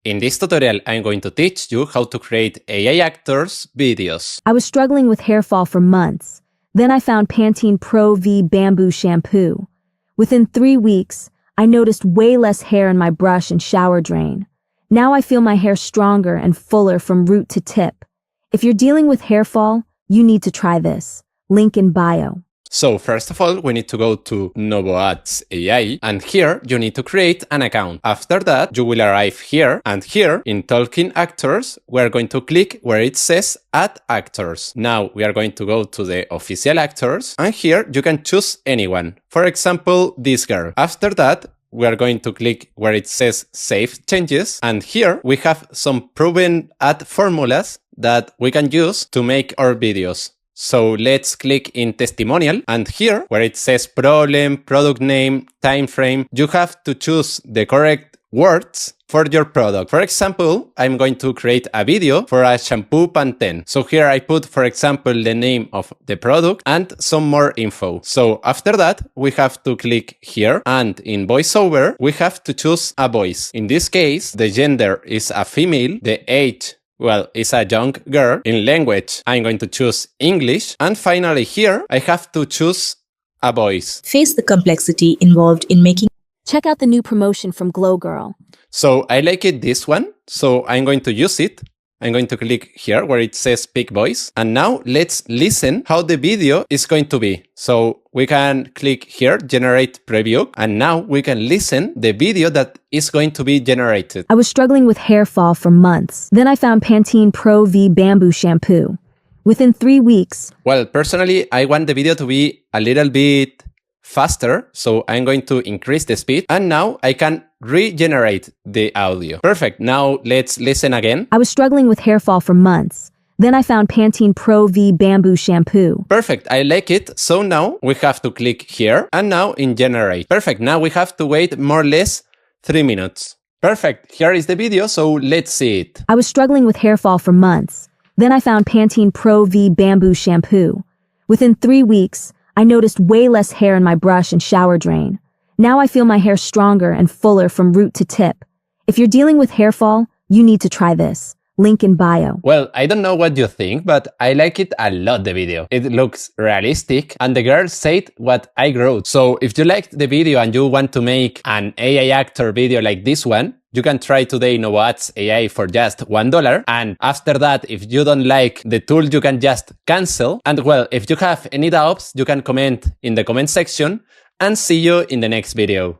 In this tutorial, I'm going to teach you how to create AI actors videos. I was struggling with hair fall for months. Then I found Pantene Pro V Bamboo Shampoo. Within 3 weeks, I noticed way less hair in my brush and shower drain. Now I feel my hair stronger and fuller from root to tip. If you're dealing with hair fall, you need to try this. Link in bio. So first of all, we need to go to Novoads AI, and here you need to create an account. After that, you will arrive here, and here in Talking Actors, we are going to click where it says Add Actors. Now we are going to go to the official actors, and here you can choose anyone. For example, this girl. After that, we are going to click where it says Save Changes, and here we have some proven ad formulas that we can use to make our videos. So let's click in testimonial, and here where it says problem, product name, time frame, you have to choose the correct words for your product. For example, I'm going to create a video for a shampoo Pantene. So here I put, for example, the name of the product and some more info. So after that, we have to click here, and in voiceover, we have to choose a voice. In this case, the gender is a female, the age, well, it's a young girl. In language, I'm going to choose English. And finally here, I have to choose a voice. Face the complexity involved in making. Check out the new promotion from Glow Girl. So I like it this one. So I'm going to use it. I'm going to click here where it says Pick Voice. And now let's listen how the video is going to be. So we can click here, Generate Preview. And now we can listen the video that is going to be generated. I was struggling with hair fall for months. Then I found Pantene Pro V Bamboo Shampoo. Within 3 weeks. Well, personally, I want the video to be a little bit faster, so I'm going to increase the speed, and now I can regenerate the audio. Perfect. Now let's listen again. I was struggling with hair fall for months. Then I found Pantene Pro V Bamboo Shampoo. Perfect. I like it. So now we have to click here, and now in generate. Perfect. Now we have to wait more or less 3 minutes. Perfect. Here is the video, so let's see it. I was struggling with hair fall for months. Then I found Pantene Pro V Bamboo Shampoo. Within 3 weeks, I noticed way less hair in my brush and shower drain. Now I feel my hair stronger and fuller from root to tip. If you're dealing with hair fall, you need to try this. Link in bio. Well, I don't know what you think, but I like it a lot, the video. It looks realistic, and the girl said what I wrote. So if you liked the video and you want to make an AI actor video like this one, you can try today Novoads AI for just $1. And after that, if you don't like the tool, you can just cancel. And well, if you have any doubts, you can comment in the comment section, and see you in the next video.